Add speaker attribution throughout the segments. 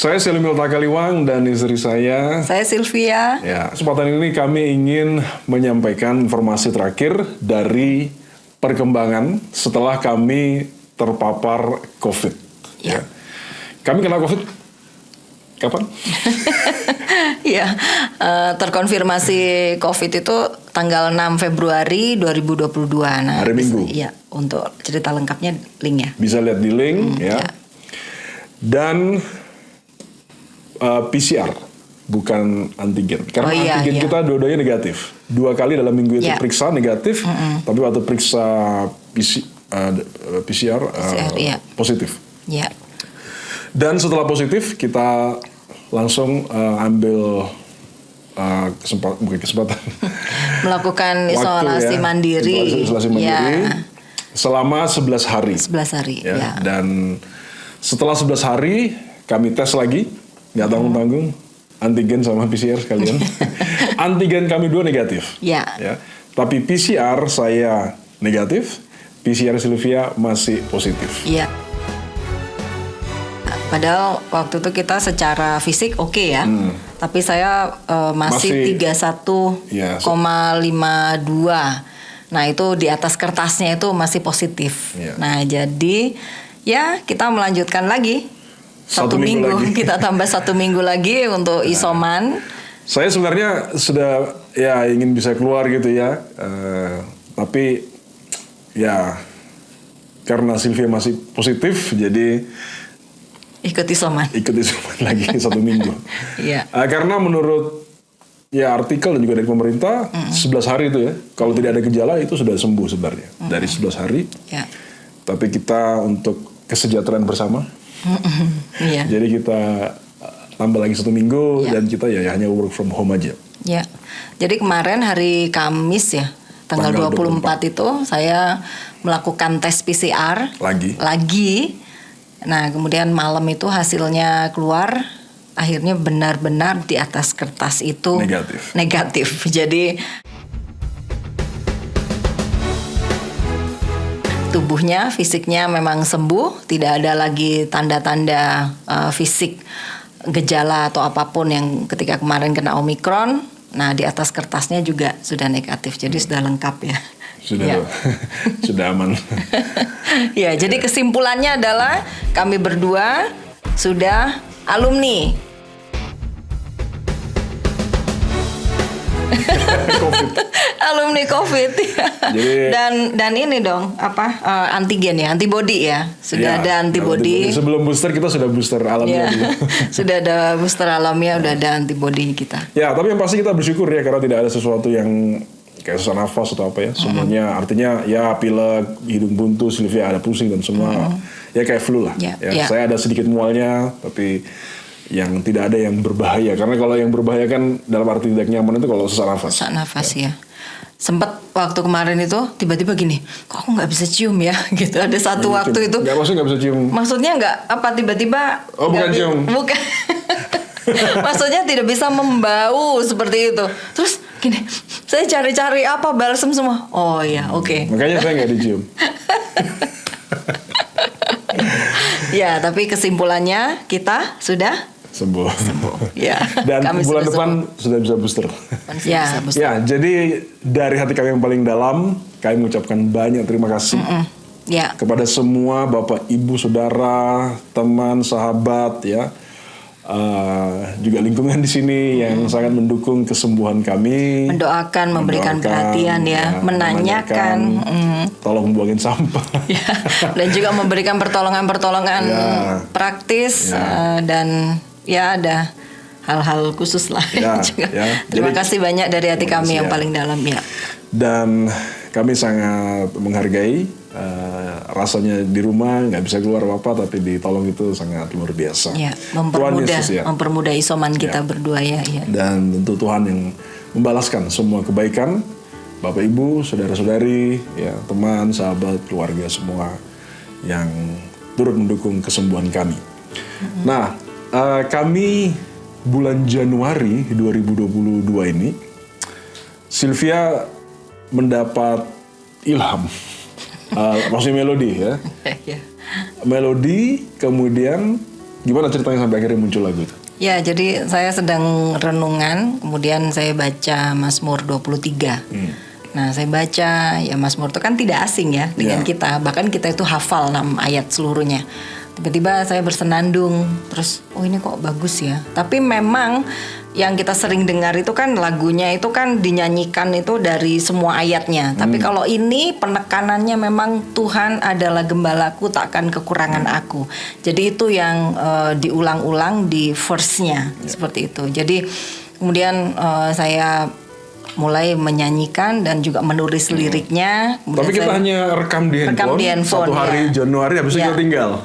Speaker 1: Saya Selimil Takaliwang dan istri saya.
Speaker 2: Saya Sylvia.
Speaker 1: Ya, kesempatan ini kami ingin menyampaikan informasi terakhir dari perkembangan setelah kami terpapar COVID.
Speaker 2: Ya.
Speaker 1: Kami kena COVID kapan?
Speaker 2: Ya, terkonfirmasi COVID itu tanggal 6 Februari 2022. Nah,
Speaker 1: hari Minggu.
Speaker 2: Iya, untuk cerita lengkapnya link ya.
Speaker 1: Bisa lihat di link ya. Dan PCR, bukan antigen. Karena antigen kita dua-duanya negatif. 2 kali dalam minggu itu periksa negatif, tapi waktu periksa PCR positif.
Speaker 2: Ya.
Speaker 1: Dan setelah positif kita langsung ambil kesempatan
Speaker 2: melakukan isolasi mandiri.
Speaker 1: Isolasi mandiri selama 11 hari.
Speaker 2: 11 hari. Ya.
Speaker 1: Dan setelah 11 hari kami tes lagi, nggak tanggung-tanggung, antigen sama PCR sekalian. Antigen kami 2 negatif.
Speaker 2: Ya.
Speaker 1: Tapi PCR saya negatif, PCR Sylvia masih positif.
Speaker 2: Iya. Padahal waktu itu kita secara fisik oke ya, tapi saya masih 31,52. Nah itu di atas kertasnya itu masih positif. Nah jadi ya kita melanjutkan lagi satu minggu. Kita tambah 1 minggu lagi untuk isoman.
Speaker 1: Saya sebenarnya sudah ya ingin bisa keluar gitu ya, tapi ya karena Sylvia masih positif jadi
Speaker 2: ikut isoman
Speaker 1: lagi 1 minggu.
Speaker 2: Iya.
Speaker 1: Karena menurut ya artikel dan juga dari pemerintah 11 hari itu ya, kalau tidak ada gejala itu sudah sembuh sebenarnya dari 11 hari.
Speaker 2: Ya.
Speaker 1: Tapi kita untuk kesejahteraan bersama, jadi kita tambah lagi 1 minggu dan kita ya hanya work from home aja.
Speaker 2: Ya. Jadi kemarin hari Kamis ya, tanggal 24 itu saya melakukan tes PCR lagi. Nah, kemudian malam itu hasilnya keluar, akhirnya benar-benar di atas kertas itu negatif. Jadi tubuhnya, fisiknya memang sembuh, tidak ada lagi tanda-tanda fisik, gejala atau apapun yang ketika kemarin kena Omikron. Nah, di atas kertasnya juga sudah negatif, jadi sudah lengkap ya.
Speaker 1: Sudah aman.
Speaker 2: Ya, jadi kesimpulannya adalah kami berdua sudah alumni
Speaker 1: COVID.
Speaker 2: Alumni COVID.
Speaker 1: Jadi,
Speaker 2: dan ini dong antigen ya, antibody ya. Sudah ada antibody.
Speaker 1: Sebelum booster kita sudah booster alamiah.
Speaker 2: Sudah ada booster alamiah, udah ada antibody kita.
Speaker 1: Ya, tapi yang pasti kita bersyukur ya karena tidak ada sesuatu yang kayak sesak nafas atau apa ya, semuanya artinya ya pilek, hidung buntu, Sylvia ada pusing dan semua ya kayak flu lah. Saya ada sedikit mualnya, tapi yang tidak ada yang berbahaya, karena kalau yang berbahaya kan dalam arti tidak nyaman itu kalau sesak nafas.
Speaker 2: Sesak nafas ya. Sempat waktu kemarin itu tiba-tiba gini, kok aku nggak bisa cium ya, gitu. Ada satu waktu itu.
Speaker 1: Maksudnya nggak bisa cium.
Speaker 2: Maksudnya nggak tiba-tiba.
Speaker 1: Oh bukan cium.
Speaker 2: Bukan. Maksudnya tidak bisa membau seperti itu. Terus gini, saya cari-cari balsem semua. Oh iya, oke.
Speaker 1: Makanya saya nggak dicium.
Speaker 2: Ya, tapi kesimpulannya kita sudah
Speaker 1: sembuh.
Speaker 2: Ya.
Speaker 1: Dan bulan depan sudah bisa booster. Ya, jadi dari hati kami yang paling dalam, kami mengucapkan banyak terima kasih kepada semua Bapak, Ibu, Saudara, teman, sahabat ya. Juga lingkungan di sini yang sangat mendukung kesembuhan kami,
Speaker 2: mendoakan, memberikan perhatian ya, menanyakan,
Speaker 1: tolong buangin sampah,
Speaker 2: dan juga memberikan pertolongan praktis dan ya ada hal-hal khusus lah juga. Terima kasih banyak dari hati kami yang paling dalam ya. Dan
Speaker 1: kami sangat menghargai rasanya di rumah nggak bisa keluar apa-apa, tapi ditolong itu sangat luar biasa.
Speaker 2: Ya, mempermudah isoman kita berdua ya.
Speaker 1: Dan tentu Tuhan yang membalaskan semua kebaikan Bapak Ibu, saudara-saudari, ya teman, sahabat, keluarga semua yang turut mendukung kesembuhan kami. Nah, kami bulan Januari 2022 ini, Sylvia mendapat ilham. Maksudnya melodi ya. Melodi, kemudian Gimana ceritanya sampai akhirnya muncul lagu itu?
Speaker 2: Ya, jadi saya sedang renungan, kemudian saya baca Mazmur 23. Nah, saya baca, ya Mazmur itu kan tidak asing ya dengan kita. Bahkan kita itu hafal 6 ayat seluruhnya. Tiba-tiba saya bersenandung, terus oh ini kok bagus ya. Tapi memang yang kita sering dengar itu kan lagunya itu kan dinyanyikan itu dari semua ayatnya. Tapi kalau ini penekanannya memang Tuhan adalah gembalaku, takkan kekurangan aku. Jadi itu yang diulang-ulang di verse-nya seperti itu. Jadi kemudian saya mulai menyanyikan dan juga menulis liriknya.
Speaker 1: Tapi kita hanya rekam di handphone 1 hari Januari, habis itu kita tinggal.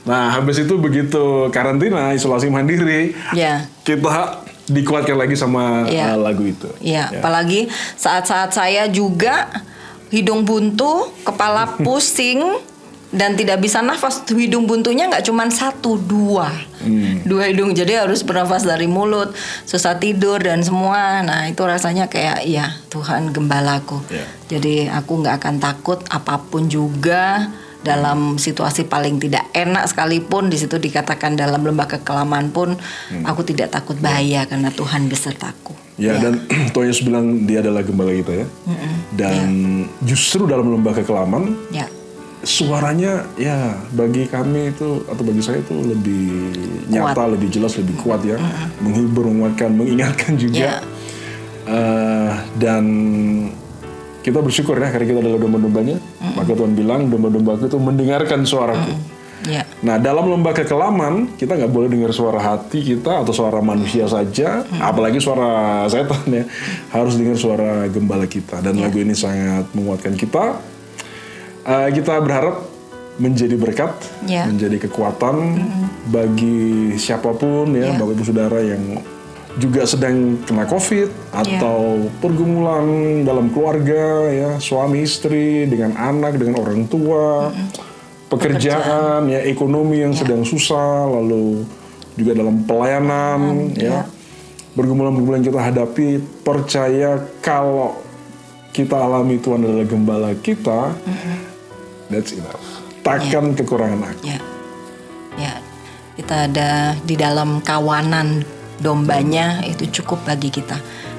Speaker 1: Nah, habis itu begitu karantina, isolasi mandiri, kita dikuatkan lagi sama lagu itu.
Speaker 2: Apalagi saat-saat saya juga hidung buntu, kepala pusing, dan tidak bisa nafas. Hidung buntunya nggak cuma 1, 2 hidung, jadi harus bernafas dari mulut, susah tidur dan semua. Nah itu rasanya kayak ya Tuhan gembalaku. Jadi aku nggak akan takut apapun juga. Dalam situasi paling tidak enak sekalipun, di situ dikatakan dalam lembah kekelaman pun aku tidak takut bahaya karena Tuhan besertaku.
Speaker 1: Dan Tuhan Yesus bilang Dia adalah gembala kita ya. Dan justru dalam lembah kekelaman, suaranya ya bagi kami itu atau bagi saya itu lebih nyata, lebih jelas, lebih kuat ya, menghibur, menguatkan, mengingatkan juga. Dan kita bersyukur ya karena kita adalah domba-dombanya. Maka Tuhan bilang domba-dombaku itu mendengarkan suaraku. Nah dalam lembah kekelaman kita nggak boleh dengar suara hati kita atau suara manusia saja, apalagi suara setan ya. Harus dengar suara gembala kita. Dan lagu ini sangat menguatkan kita. Kita berharap menjadi berkat, menjadi kekuatan bagi siapapun ya, Bapak Ibu Saudara yang juga sedang kena COVID atau pergumulan dalam keluarga ya, suami istri dengan anak, dengan orang tua, pekerjaan ya, ekonomi yang sedang susah, lalu juga dalam pelayanan ya, pergumulan-pergumulan yang kita hadapi. Percaya kalau kita alami Tuhan adalah gembala kita, that's enough. Takkan kekurangan aku.
Speaker 2: Kita ada di dalam kawanan dombanya, itu cukup bagi kita.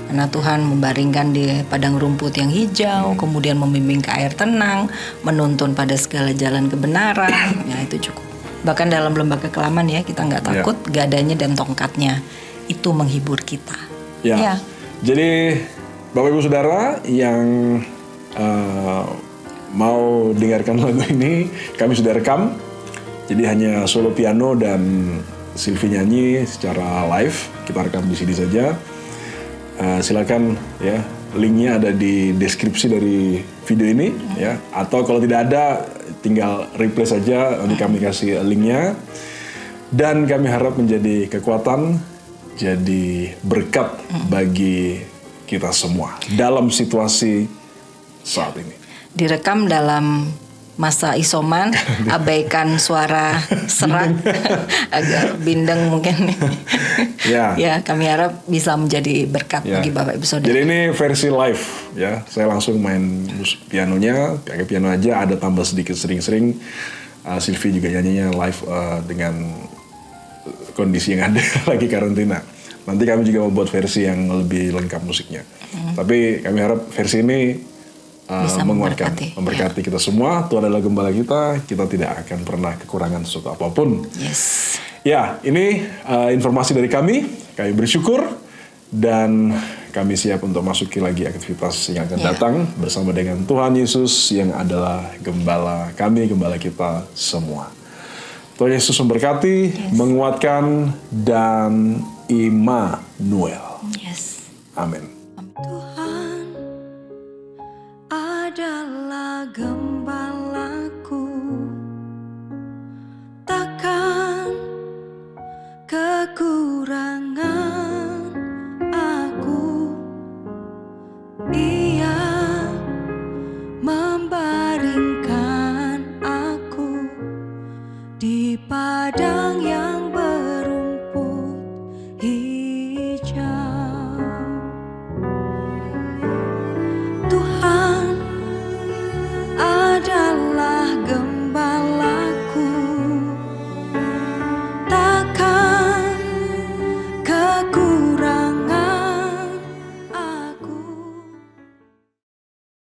Speaker 2: Karena Tuhan membaringkan di padang rumput yang hijau, kemudian membimbing ke air tenang, menuntun pada segala jalan kebenaran, ya itu cukup. Bahkan dalam lembah kekelaman ya, kita nggak takut, gadanya dan tongkatnya itu menghibur kita.
Speaker 1: Jadi Bapak Ibu Saudara yang mau dengarkan lagu ini, kami sudah rekam. Jadi hanya solo piano dan Sylvie nyanyi secara live, kita rekam di sini saja. Silakan ya, linknya ada di deskripsi dari video ini ya. Atau kalau tidak ada, tinggal replay saja, nanti kami kasih linknya. Dan kami harap menjadi kekuatan, jadi berkat bagi kita semua dalam situasi saat ini.
Speaker 2: Direkam dalam masa isoman, abaikan suara serak, agak bindeng mungkin. Kami harap bisa menjadi berkat bagi Bapak Ibu Saudara.
Speaker 1: Jadi ini versi live ya, saya langsung main pianonya, pakai piano aja, ada tambah sedikit sering-sering. Sylvie juga nyanyinya live dengan kondisi yang ada lagi karantina. Nanti kami juga membuat versi yang lebih lengkap musiknya. Tapi kami harap versi ini bisa memberkati kita semua. Tuhan adalah gembala kita tidak akan pernah kekurangan sesuatu apapun. Ya, ini informasi dari kami bersyukur dan kami siap untuk masuki lagi aktivitas yang akan datang bersama dengan Tuhan Yesus yang adalah gembala kami, gembala kita semua. Tuhan Yesus memberkati, menguatkan, dan Immanuel. Amin.
Speaker 2: Tuhan adalah gembala